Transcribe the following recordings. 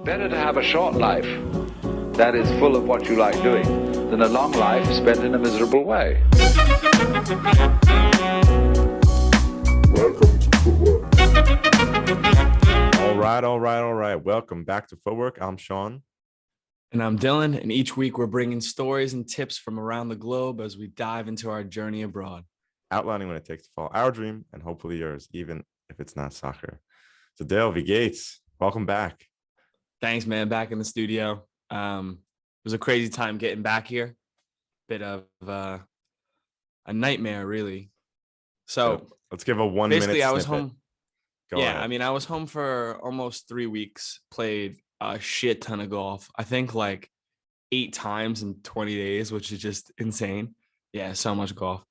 Better to have a short life that is full of what you like doing than a long life spent in a miserable way. Welcome to Footwork. All right. Welcome back to Footwork. I'm Sean. And I'm Dylan. And each week we're bringing stories and tips from around the globe as we dive into our journey abroad. Outlining what it takes to follow our dream and hopefully yours, even if it's not soccer. So Dale V. Gates, welcome back. Thanks, man. Back in the studio. It was a crazy time getting back here. Bit of a nightmare, really. So let's give a 1 minute basically, I was snippet. home. Go ahead. I mean, I was home for almost 3 weeks. Played a shit ton of golf. I think like 8 times in 20 days, which is just insane. Yeah, so much golf.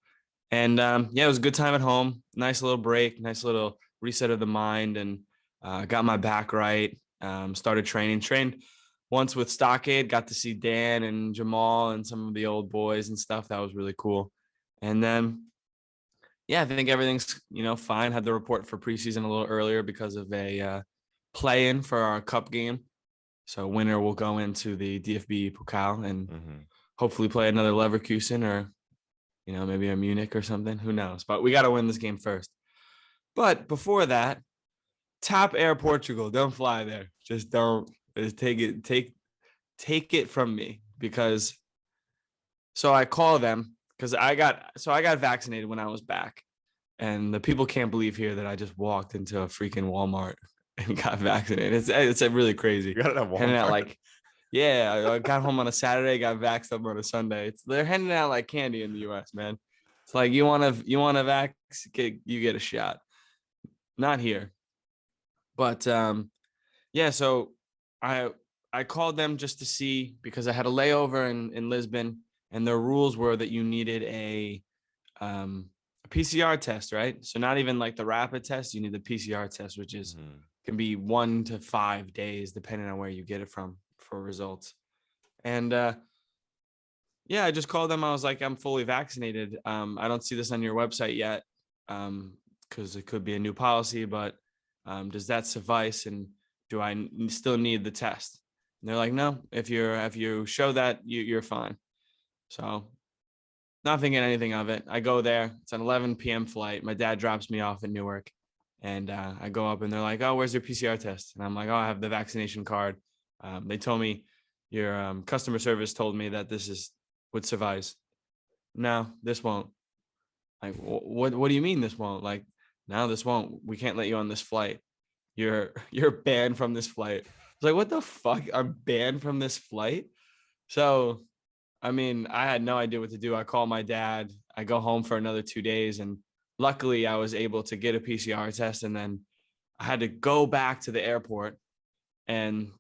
And it was a good time at home. Nice little break, nice little reset of the mind, and got my back right. Started trained once with Stockade, got to see Dan and Jamal and some of the old boys and stuff. That was really cool. And then, I think everything's, fine. Had the report for preseason a little earlier because of a play-in for our cup game. So winner will go into the DFB Pokal and hopefully play another Leverkusen or, maybe a Munich or something. Who knows? But we got to win this game first. But before that, TAP Air Portugal, don't fly there. Just don't. Just take it from me, because so I call them because I got vaccinated when I was back, and the people can't believe here that I just walked into a freaking Walmart and got vaccinated. It's really crazy. You got it at Walmart. Handing out I got home on a Saturday, got vaxxed up on a Sunday. They're handing out like candy in the US, man. It's like you want to vax, you get a shot. Not here. But so I called them just to see, because I had a layover in Lisbon, and their rules were that you needed a PCR test, right? So not even like the rapid test, you need the PCR test, which is can be 1 to 5 days depending on where you get it from for results. And I just called them. I was like, I'm fully vaccinated. I don't see this on your website yet, because it could be a new policy, but does that suffice? And do I still need the test? And they're like, no, if you show that, you're fine. So not thinking anything of it. I go there. It's an 11 p.m. flight. My dad drops me off in Newark, and I go up and they're like, oh, where's your PCR test? And I'm like, oh, I have the vaccination card. They told me your customer service told me that this would suffice. No, this won't. Like, what do you mean this won't? Like, no, this won't. We can't let you on this flight. You're banned from this flight. I was like, what the fuck? I'm banned from this flight? So, I mean, I had no idea what to do. I call my dad. I go home for another 2 days, and luckily I was able to get a PCR test, and then I had to go back to the airport and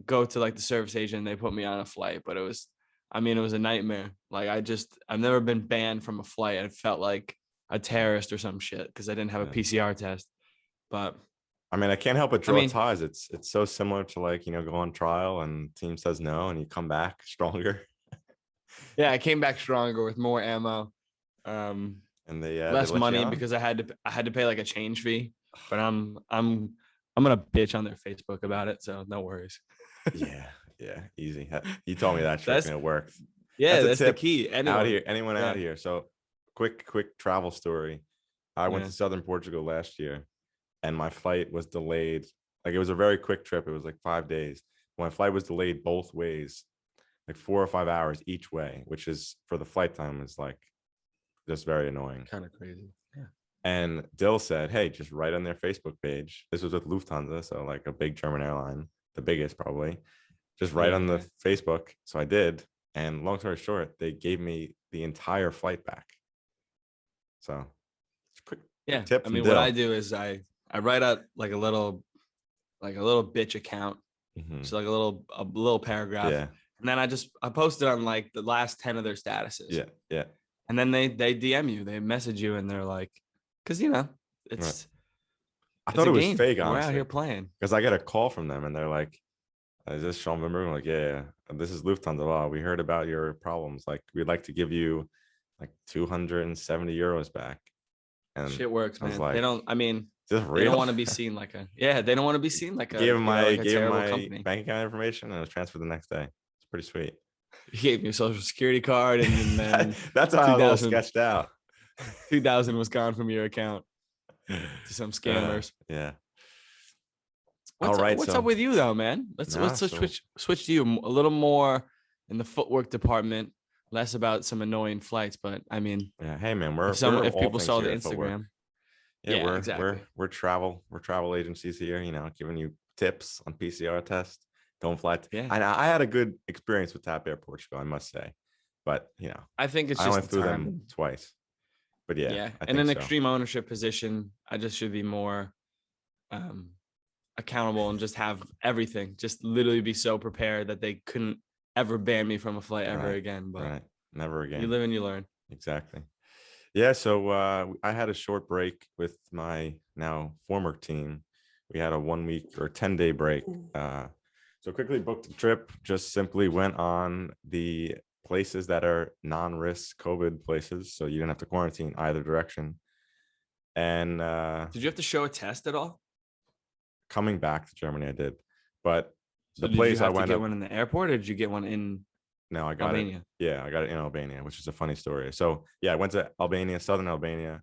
go to like the service agent. They put me on a flight, but it was a nightmare. Like, I've never been banned from a flight. It felt like a terrorist or some shit because I didn't have a PCR test. But I mean, I can't help but draw ties. It's so similar to go on trial and team says no and you come back stronger. Yeah, I came back stronger with more ammo, and less money because I had to pay like a change fee. But I'm gonna bitch on their Facebook about it, so no worries. Yeah, easy. You told me that trick and it worked. Yeah, that's the key. Anyone out here. So quick travel story. I went to southern Portugal last year, and my flight was delayed. Like, it was a very quick trip. It was like 5 days. My flight was delayed both ways, like 4 or 5 hours each way, which is, for the flight time, is like just very annoying. Kind of crazy. Yeah. And Dill said, hey, just write on their Facebook page. This was with Lufthansa, so like a big German airline, the biggest probably. Just write on the Facebook. So I did. And long story short, they gave me the entire flight back. So it's a quick tip. I mean, what I do is I write out like a little bitch account. So like a little paragraph. Yeah. And then I post it on like the last 10 of their statuses. Yeah. And then they DM you, they message you, and they're like, because it's. Right. I thought it was fake, honestly. We're out here playing. Because I got a call from them, and they're like, "Is this Sean Wimber?" I'm like, yeah. This is Lufthansa. Wow, we heard about your problems. Like, we'd like to give you like 270 euros back. And shit works, man. Like, they don't. I mean, Is this They don't real? want to be seen like a They don't want to be seen like a Gave him my like a terrible company. bank account information, and it was transferred the next day. It's pretty sweet. He gave me a social security card, and then That's how I was all 2000 sketched out. 2000 was gone from your account to some scammers. Yeah. What's All right. What's so, up with you though, man? Let's Nah, let's so- switch to you a little more in the footwork department, less about some annoying flights. But I mean, Yeah. Hey, man. We're if we're all people things saw the here at Footwork. Instagram, Yeah, Yeah, we're exactly. we're travel agencies here, giving you tips on PCR tests. Don't fly. Yeah. I had a good experience with TAP Air Portugal, I must say, but I think it's I just only the flew time. them twice. But yeah, Yeah, I in think an so. extreme ownership position, I just should be more accountable and just have everything. Just literally be so prepared that they couldn't ever ban me from a flight ever Right, again. But Right, never again. you live and you learn. Exactly. Yeah, so I had a short break with my now former team. We had a 1 week or 10-day break. So quickly booked a trip, just simply went on the places that are non-risk COVID places. So you didn't have to quarantine either direction. And Did you have to show a test at all? coming back to Germany, I did. But So the did place you I have to went get up, one in the airport, or did you get one in no, I got Albania? it. Yeah, I got it in Albania, which is a funny story. So yeah, I went to Albania, southern Albania.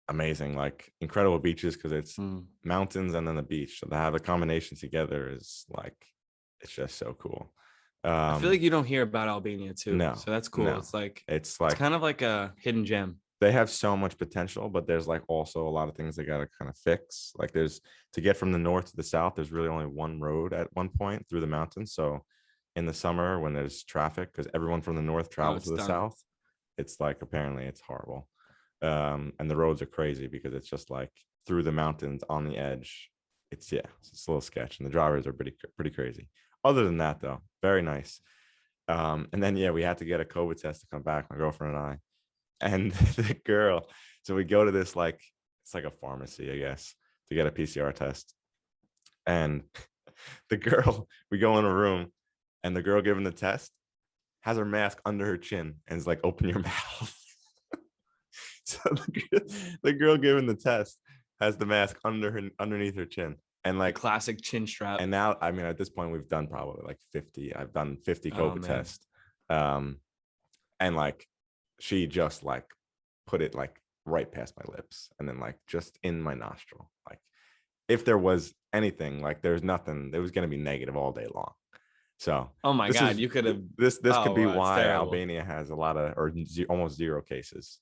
Amazing, like incredible beaches because it's mountains and then the beach. So to have a combination together is like, it's just so cool. I feel like you don't hear about Albania too. No, So that's cool. no. It's like it's it's kind of like a hidden gem. they have so much potential, but there's like also a lot of things they got to kind of fix. Like there's to get from the north to the south, there's really only one road at one point through the mountains. So in the summer when there's traffic, because everyone from the north travels to the done. south, it's like apparently it's horrible. And the roads are crazy because it's just like through the mountains on the edge. It's a little sketch, and the drivers are pretty crazy. Other than that, though, very nice. And then we had to get a COVID test to come back, my girlfriend and I. And the girl, so we go to this it's like a pharmacy, I guess, to get a PCR test. And the girl, we go in a room, and the girl giving the test has her mask under her chin and is like, "Open your mouth." So the girl giving the test has the mask underneath her chin, and like Classic chin strap. And now, I mean, at this point, we've done probably like 50. I've done 50 Oh, COVID man. tests, and like she just like put it like right past my lips, and then like just in my nostril. Like if there was anything, like there's nothing. It was gonna be negative all day long. So Oh my this God, is- you could have. this could be wow, it's why terrible. Albania has a lot of almost zero cases.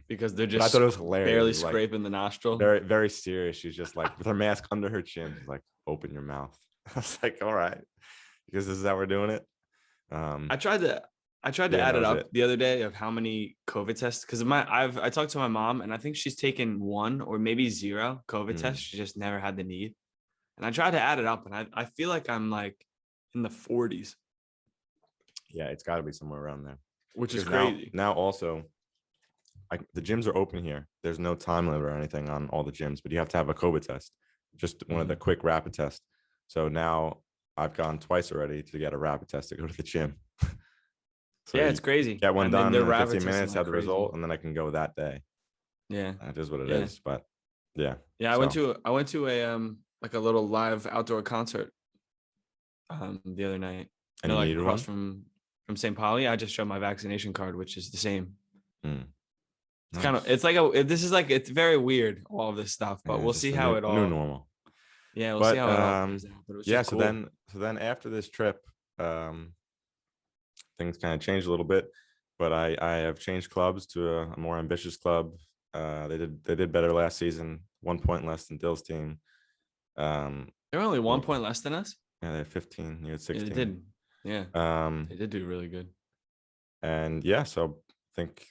Because they're But I just thought it was hilarious. barely It was, like, scraping the nostril. very, very serious. She's just like with her mask under her chin. She's like, "Open your mouth." I was like, "All right," because this is how we're doing it. I tried to Yeah, add that it was up it. the other day of how many COVID tests, because I talked to my mom, and I think she's taken 1 or maybe 0 COVID tests. She just never had the need. And I tried to add it up, and I feel like I'm like in the 40s, Yeah, it's got to be somewhere around there. which is Because crazy. Now also, the gyms are open here. There's no time limit or anything on all the gyms, but you have to have a COVID test, just one of the quick rapid tests. So now I've gone twice already to get a rapid test to go to the gym. So Yeah, you it's crazy. get one And then done they're in rapid 15 testing minutes, like have the crazy. result, and then I can go that day. Yeah. That is what it Yeah. is. But yeah. Yeah, I went to a like a little live outdoor concert the other night. And you like needed across one? from St. Pauli. I just showed my vaccination card, which is the same. It's kind of Nice. it's very weird, all of this stuff, but Yeah, we'll just see a how new- it all new normal. Yeah, we'll But, see how it all plays out. But it was Yeah, just so cool. then after this trip, things kind of changed a little bit, but I have changed clubs to a more ambitious club. They did better last season, 1 point less than Dill's team. They're only 1 point less than us. Yeah, they had 15. You had Yeah, 16. they did. Yeah, Um, they did do really good. and yeah, so I think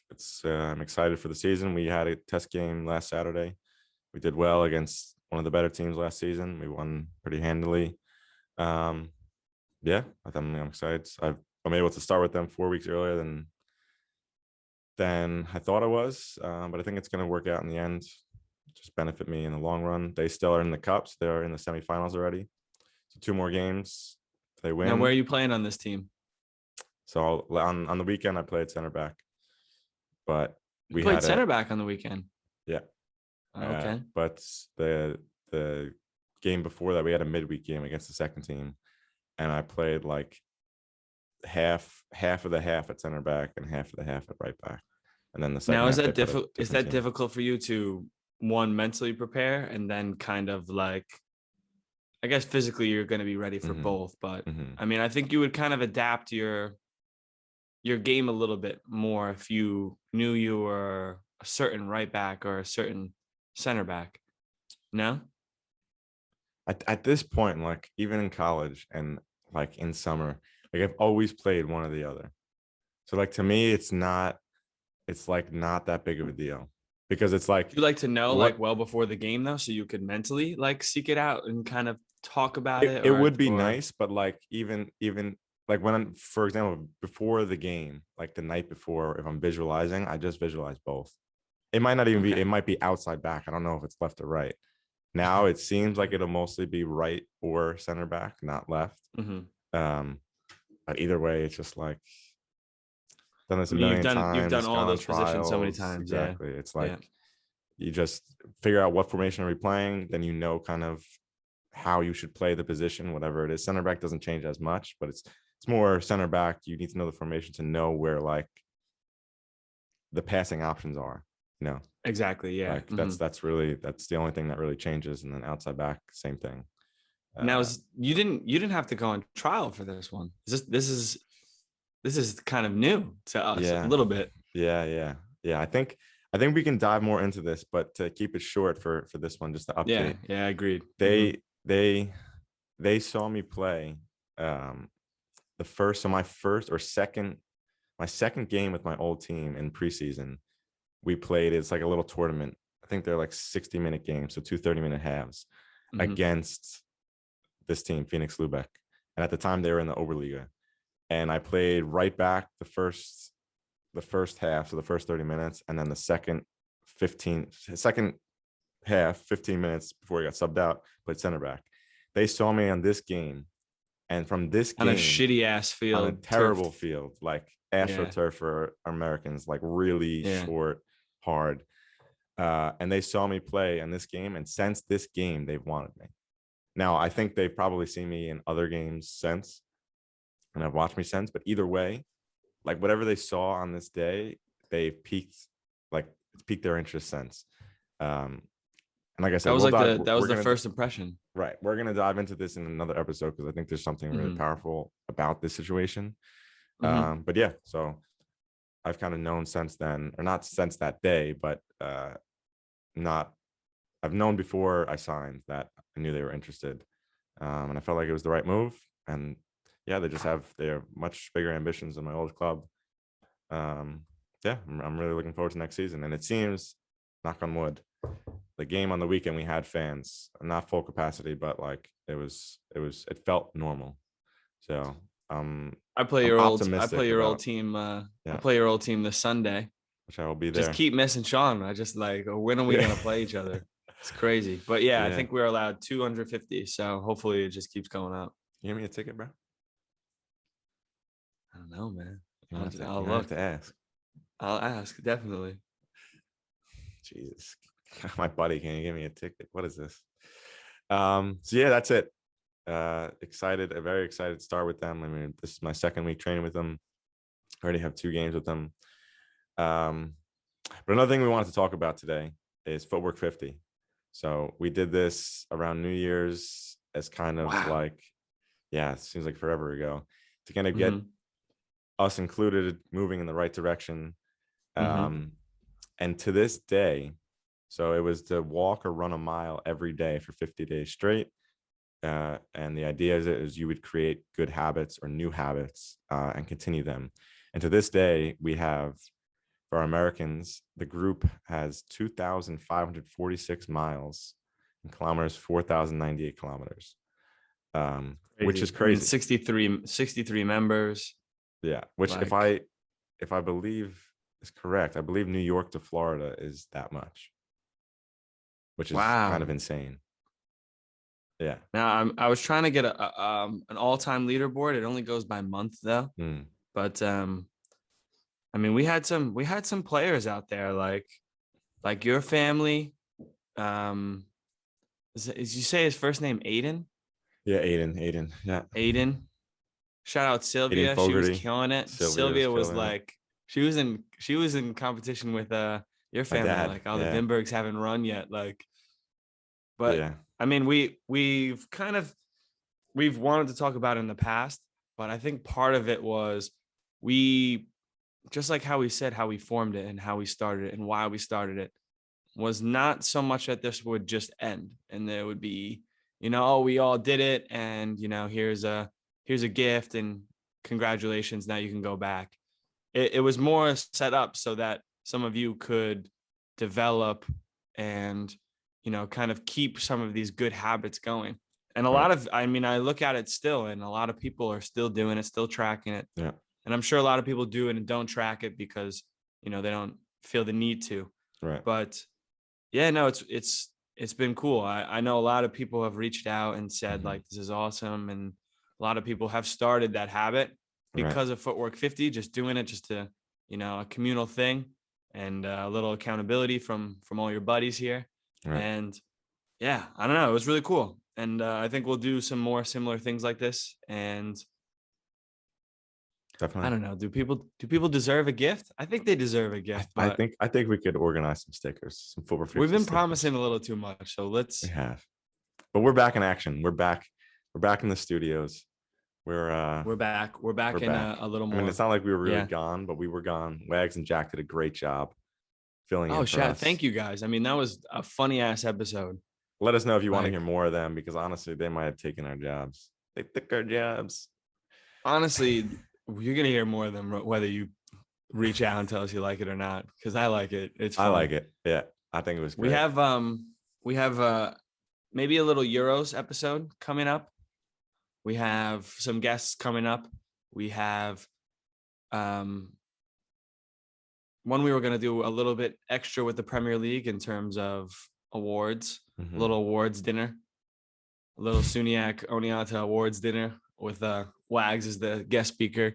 I'm excited for the season. We had a test game last Saturday. We did well against one of the better teams last season. We won pretty handily. Yeah, I'm excited. I'm able to start with them 4 weeks earlier than I thought I was, but I think it's going to work out in the end. Just benefit me in the long run. They still are in the cups. They're in the semifinals already. So 2 more games. If they win. Now, where are you playing on this team? So on the weekend I played center back, but We played center back on the weekend. Yeah, Okay. But the game before that, we had a midweek game against the second team, and I played like half of the half at center back and half of the half at right back, and then the second Now, is half they that put a difficult? Is different that team. difficult for you to one mentally prepare and then kind of like, I guess physically you're going to be ready for Mhm. both, but Mhm. I mean, I think you would kind of adapt your game a little bit more if you knew you were a certain right back or a certain center back. No? At this point, like even in college and like in summer, like I've always played one or the other. So like to me, it's like not that big of a deal because it's like You like to know like what well before the game though, so you could mentally like seek it out and kind of talk about it, it it would be or nice, but like even like when I'm, for example, before the game, like the night before, if I'm visualizing, I just visualize both. It might not even be, okay. it might be outside back. I don't know if it's left or right. Now it seems like it'll mostly be right or center back, not left. Hmm. Um, but either way, it's just like done this I a mean, million you've done times, all gone on those positions so many trials. times. Yeah. Exactly. It's Yeah. like you just figure out what formation are we playing, then you know kind of how you should play the position, whatever it is. Center back doesn't change as much, but it's more center back. You need to know the formation to know where like the passing options are, you know. Exactly. Yeah. Like that's really that's the only thing that really changes. And then outside back, same thing. Now, Uh, you didn't have to go on trial for this one. This is kind of new to us a yeah, little bit. yeah. I think we can dive more into this, but to keep it short for this one, just to Yeah. update, Yeah. Agreed. they they they saw me play um the first so my second game with my old team in preseason. We played, it's like a little tournament. I think they're like 60-minute games, so 2 30-minute halves Mhm. against this team, Phoenix Lubeck. And at the time they were in the Oberliga. And I played right back the first half, so the first 30 minutes, and then the second half, 15 minutes before he got subbed out, played center back. They saw me on this game, and from this On a game shitty ass on a field, terrible turf. field, like Yeah. AstroTurf for Americans, like really Yeah. short, hard. And they saw me play in this game, and since this game, they've wanted me. Now, I think they've probably seen me in other games since, and have watched me since. But either way, like whatever they saw on this day, they've piqued, like it's piqued their interest since. Um, and like I That said, was we'll like dive. that was We're the gonna first impression. right. We're gonna dive into this in another episode because I think there's something really Mhm. powerful about this situation. Mhm. But yeah, so I've kind of known since then, or not since that day, but not I've known before I signed that I knew they were interested, and I felt like it was the right move. And yeah, they're much bigger ambitions than my old club. Um, yeah, I'm really looking forward to next season. And it seems, knock on wood, the game on the weekend we had fans, not full capacity, but like it felt normal. So I'm I optimistic play your old about, team. I yeah, play your old team this Sunday. which I will be Just there. keep missing Sean. I just like, when are we Yeah. gonna play each other? It's crazy. But yeah, I Yeah. think we're allowed 250. So hopefully it just keeps going up. You give me a ticket, bro? I don't know, man. You don't have to, I'll you don't have look. to ask. I'll ask definitely. Jesus. My buddy, can you give me a ticket? What is this? So yeah, that's it. Excited, a very excited start with them. I mean, this is my second week training with them. I already have 2 games with them. But another thing we wanted to talk about today is Footwork 50. So we did this around New Year's as kind of Wow. like, yeah, it seems like forever ago, to kind of get Mhm. us included, moving in the right direction. Mhm. And to this day, so it was to walk or run a mile every day for 50 days straight. And the idea is you would create good habits or new habits and continue them. And to this day, we have, for our Americans, the group has 2,546 miles in kilometers, 4,098 kilometers, which is Crazy. I mean, crazy. 63 members. Yeah, which Like, if I believe is correct, I believe New York to Florida is that much, which is kind of wow. insane. Yeah. Now I was trying to get an all-time leaderboard. It only goes by month though. Mm. But I mean, we had some players out there like your family, Is you say his first name Aiden? Yeah, Aiden. Yeah, Aiden. Shout out Aiden Sylvia. She was Fogarty. killing it. Was Sylvia was killing it. like, she was in competition with your My family. dad. Like, oh, the Yeah, Vinbergs haven't run yet. Like, but yeah, I mean, we've wanted to talk about it in the past, but I think part of it was we, just like how we said how we formed it and how we started it and why we started it, was not so much that this would just end and there would be, oh, we all did it, and here's a gift and congratulations, now you can go back. It was more set up so that some of you could develop and kind of keep some of these good habits going. And a lot right. of, I mean, I look at it still, and a lot of people are still doing it, still tracking it. Yeah, And I'm sure a lot of people do it and don't track it because they don't feel the need to. right, But yeah, no, it's been cool. I know a lot of people have reached out and said Mhm. like, this is awesome, and a lot of people have started that habit right, because of Footwork 50, just doing it just to a communal thing, and a little accountability from all your buddies here. right. And yeah, I don't know, it was really cool, and I think we'll do some more similar things like this. And I Definitely. don't know, do people deserve a gift? I think they deserve a gift, but I think we could organize some stickers, some Football 50 we've been stickers. promising a little too much, so We let's. have, but we're back in action. We're back. We're back in the studios. We're We're back. We're back we're in back. a little I more. mean, it's not like we were really Yeah. gone, but we were gone. Wags and Jack did a great job filling Oh, in for shit. us. Thank you guys. I mean, that was a funny ass episode. Let us know if you want to Like, hear more of them, because honestly, they might have taken our jobs. They took our jobs. honestly, you're going to hear more of them whether you reach out and tell us you like it or not, because I like it. It's fun. I like it. Yeah, I think it was great. We have maybe a little Euros episode coming up. We have some guests coming up. We have one we were going to do a little bit extra with the Premier League in terms of awards, Mhm. a little awards dinner, a little Suniac Oneonta awards dinner with Wags as the guest speaker.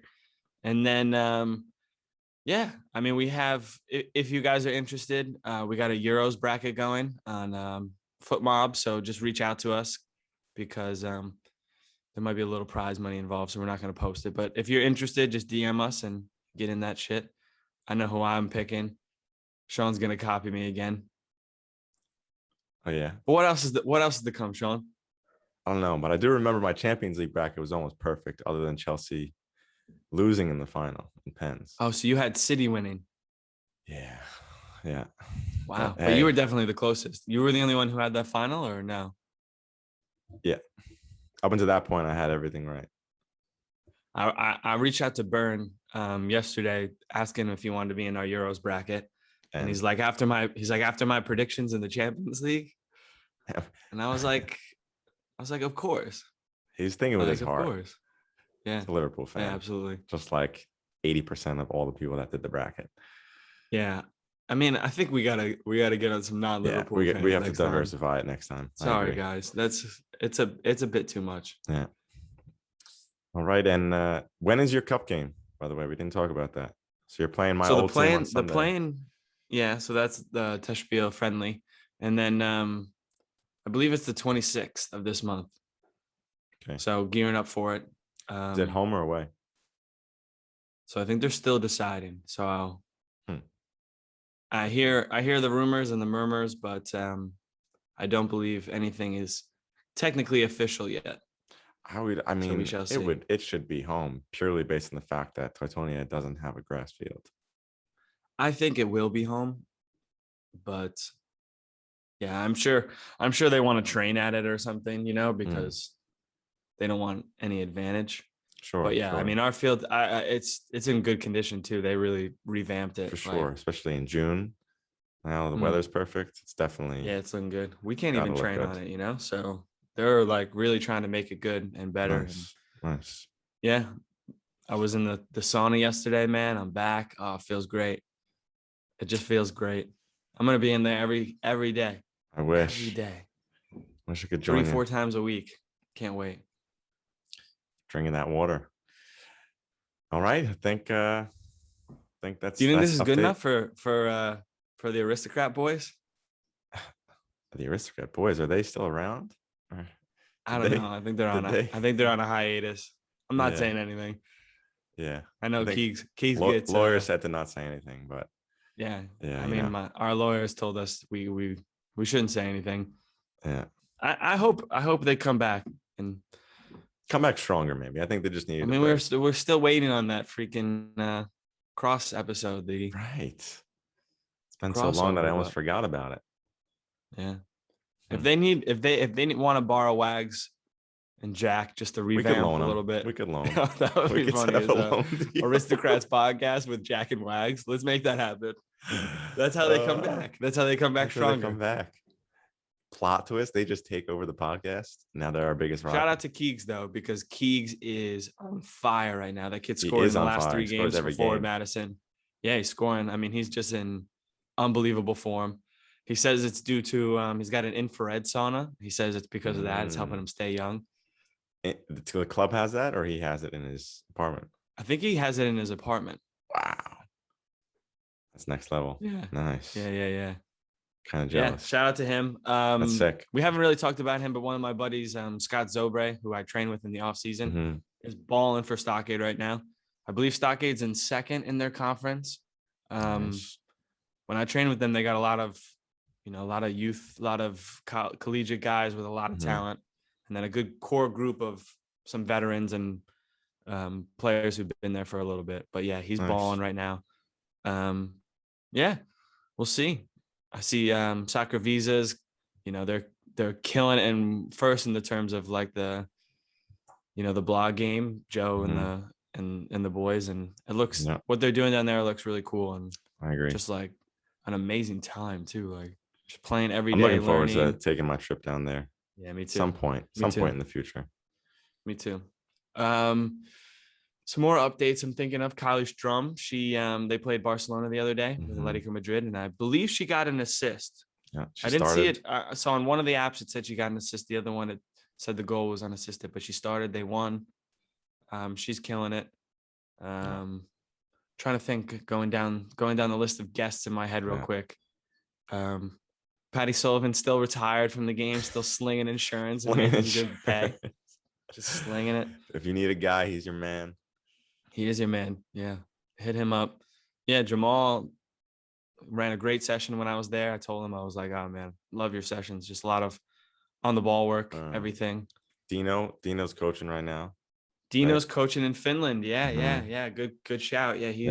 And then, yeah, I mean, we have, if you guys are interested, we got a Euros bracket going on Foot Mob. So just reach out to us, because there might be a little prize money involved. So we're not going to post it. But if you're interested, just DM us and get in that shit. I know who I'm picking. Sean's going to copy me again. Oh yeah. But what else is to come, Sean? I don't know, but I do remember my Champions League bracket was almost perfect, other than Chelsea losing in the final in pens. Oh, so you had City winning. Yeah, yeah. Wow. Hey. But you were definitely the closest. You were the only one who had that final, or no? Yeah. Up until that point, I had everything right. I reached out to Byrne yesterday asking if he wanted to be in our Euros bracket. And he's like, after my predictions in the Champions League. And I was like, of course. He's thinking with his Of heart. course. Yeah. He's a Liverpool fan. Yeah, absolutely. Just like 80% of all the people that did the bracket. Yeah. I mean, I think we gotta get on some non-Liverpool. Yeah, fans we have to next time. diversify it next time. Sorry, guys. It's a bit too much. Yeah. All right. And when is your cup game? By the way, we didn't talk about that. So you're playing my old team on Sunday. Yeah. So that's the Teshbiel friendly, and then I believe it's the 26th of this month. Okay. So gearing up for it. Is it home or away? So I think they're still deciding. So I hear the rumors and the murmurs, but I don't believe anything is technically official yet. I mean, we shall see. It should be home, purely based on the fact that Teutonia doesn't have a grass field. I think it will be home, but yeah, I'm sure they want to train at it or something, because they don't want any advantage. Sure. But yeah, sure. I mean, our field, it's in good condition too. They really revamped it for sure, especially in June. Now the weather's perfect. It's definitely it's looking good. We can't even train on it, so they're like really trying to make it good and better. Nice. Yeah, I was in the sauna yesterday, man. I'm back. Oh, it feels great. It just feels great. I'm gonna be in there every day. I wish. Every day. Wish I could join 3-4 times a week. Can't wait. Drinking that water. All right, I think that's. Do you think this is good enough for the Aristocrat boys? The Aristocrat Boys, are they still around? Or I did don't they? know. I think they're on Did a. they? I think they're on a hiatus. I'm not Yeah. saying anything. Yeah. I know I think Keegs gets lawyer said to not say anything, but yeah. yeah, I you mean, know, our lawyers told us we shouldn't say anything. yeah. I hope they come back. And Come back stronger, maybe. I think they just I needed a mean, break. we're still waiting on that freaking cross episode, the Right. It's been so long that I crossover. almost But forgot about it. yeah, Hmm. if they want to borrow Wags and Jack just to We could revamp loan a them. little bit, We could loan. that would We be could funny. set up As a loan deal. Aristocrats podcast with Jack and Wags. Let's make that happen. That's how they come back. That's how they come back That's how they stronger. come back. Plot twist: they just take over the podcast. Now they're our biggest rival. Shout out to Keegs though, because Keegs is on fire right now. That kid He scored in is the on last fire. 3 He scores games for every Forward game. Madison. Yeah, he's scoring. I mean, he's just in unbelievable form. He says it's due to he's got an infrared sauna. He says it's because of that. It's helping him stay young. The club has that, or he has it in his apartment. I think he has it in his apartment. Wow, that's next level. Yeah. Nice. Yeah. Kind of Yeah. jealous. Shout out to him. That's sick. We haven't really talked about him, but one of my buddies, Scott Zobre, who I train with in the off season, Mhm. is balling for Stockade right now. I believe Stockade's in second in their conference. Nice. When I train with them, they got a lot of youth, a lot of collegiate guys with a lot of Mhm. talent, and then a good core group of some veterans and players who've been there for a little bit. But yeah, he's Nice. balling right now. Yeah, we'll see. I see soccer visas, they're killing it in first in the terms of like the blog game, Joe Mhm. and the boys, and it looks Yeah. what they're doing down there looks really cool, and I agree. just like an amazing time too, like just playing every I'm day, looking forward to learning. taking my trip down there. Yeah, me too. Some point too. in the future. Me too. Some more updates I'm thinking of. Kylie Strum, they played Barcelona the other day with Mhm. Atletico Madrid, and I believe she got an assist. Yeah, I didn't see it. I saw on one of the apps it said she got an assist. The other one it said the goal was unassisted, but she started. They won. She's killing it. Trying to think, going down the list of guests in my head real Yeah. quick. Patty Sullivan still retired from the game, still slinging insurance and making good pay. Just slinging it. If you need a guy, he's your man. He is your man. Yeah. Hit him up. Yeah. Jamal ran a great session when I was there. I told him, I was like, oh man, love your sessions. Just a lot of on the ball work, everything. Dino's coaching right now. Dino's coaching in Finland. Yeah. Mhm. Yeah. Good shout. Yeah. He's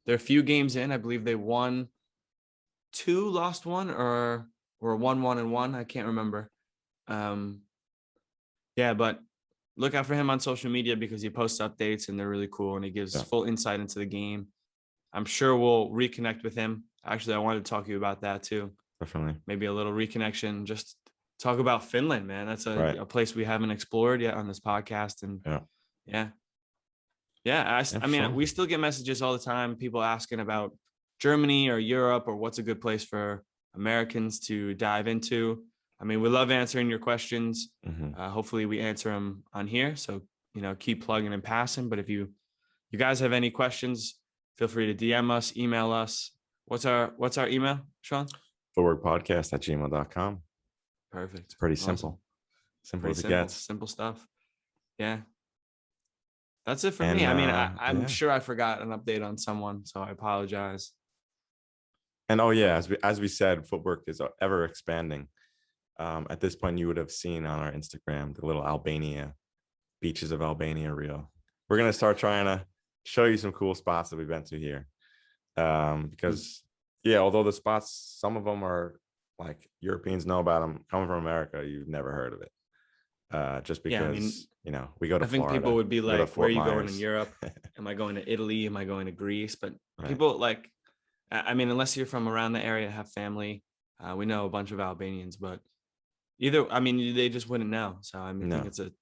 they're a few games in. I believe they won 2, lost 1, or 1-1-1. I can't remember. Yeah, but look out for him on social media because he posts updates and they're really cool and he gives full insight into the game. I'm sure we'll reconnect with him. Actually, I wanted to talk to you about that too. Definitely. Maybe a little reconnection. Just talk about Finland, man. That's a place we haven't explored yet on this podcast. And I mean, we still get messages all the time. People asking about Germany or Europe or what's a good place for Americans to dive into. I mean, we love answering your questions. Mhm. Hopefully we answer them on here. So, keep plugging and passing. But if you guys have any questions, feel free to DM us, email us. What's our email, Sean? Footworkpodcast@gmail.com. Perfect. It's pretty simple. Simple as it gets. Simple stuff. Yeah. That's it for me. I mean, I'm sure I forgot an update on someone, so I apologize. And as we said, Footwork is ever expanding. At this point, you would have seen on our Instagram the little beaches of Albania reel. We're gonna start trying to show you some cool spots that we've been to here, because although the spots, some of them are like Europeans know about them, coming from America, you've never heard of it. Just because we go to. I think Florida, people would be like, "Where are you going in Myers. Europe? Am I going to Italy? Am I going to Greece?" But people like, I mean, unless you're from around the area, have family, we know a bunch of Albanians, but they just wouldn't know. So I mean, I think it's a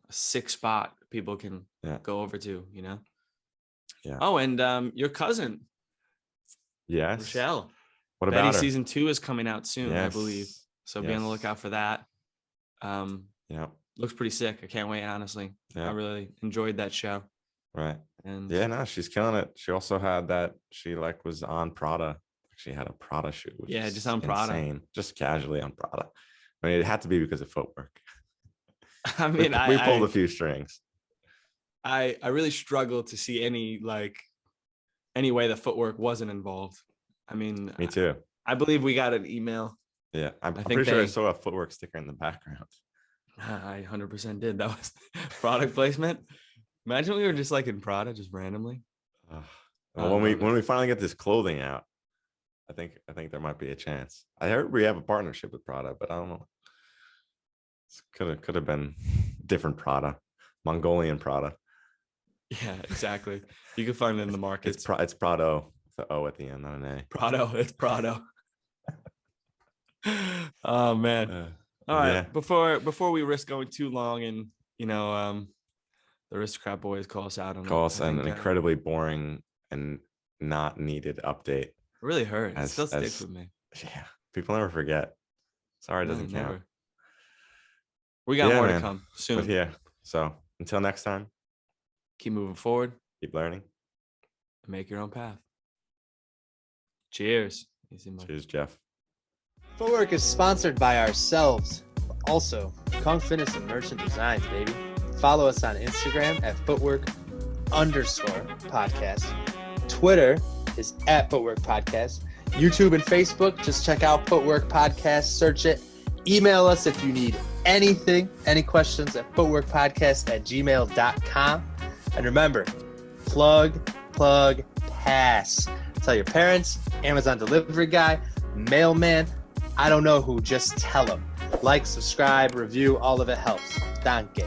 sick spot people can go over to, Yeah. Oh, and your cousin. Yes. Rochelle. What Betty about her? season 2 is coming out soon, I believe. So be on the lookout for that. Looks pretty sick. I can't wait, honestly. I really enjoyed that show. Right. And she's killing it. She also had that she was on Prada actually had a Prada shoe. Which Yeah, is just on Prada. insane. Just casually on Prada. I mean, it had to be because of footwork. I mean, We pulled a few strings. I really struggle to see any way the footwork wasn't involved. I mean, Me too. I believe we got an email. Yeah, I'm think pretty sure I they- saw a footwork sticker in the background. I 100% did. That was product placement. Imagine we were just like in Prada, just randomly. Well, I when we love it. finally get this clothing out, I think there might be a chance. I heard we have a partnership with Prada, but I don't know. Could have been different Prada, Mongolian Prada. Yeah, exactly. You can find it in the market. It's Prado with the O at the end, not an A. Prado. It's Prado. Oh man. All right. yeah. Before we risk going too long and the Aristocrat boys call us out on Call it, us I an think, incredibly boring and not needed update. it really hurt. It as- still sticks as- with me. Yeah, people never forget. Sorry, it No, doesn't count. never. We got Yeah, more man. to come soon. But yeah, so until next time, Keep moving forward keep learning. and make your own path. Cheers. Easy, Mike. Cheers, Jeff. Footwork is sponsored by ourselves. Also, Kong Fitness and Merchant Designs, baby. Follow us on Instagram at footwork_podcast. Twitter is at Footwork Podcast. YouTube and Facebook, just check out Footwork Podcast, search it. Email us if you need anything, any questions at footworkpodcast@gmail.com. And remember, plug, pass. Tell your parents, Amazon delivery guy, mailman, I don't know who, just tell them. Like, subscribe, review, all of it helps. Danke.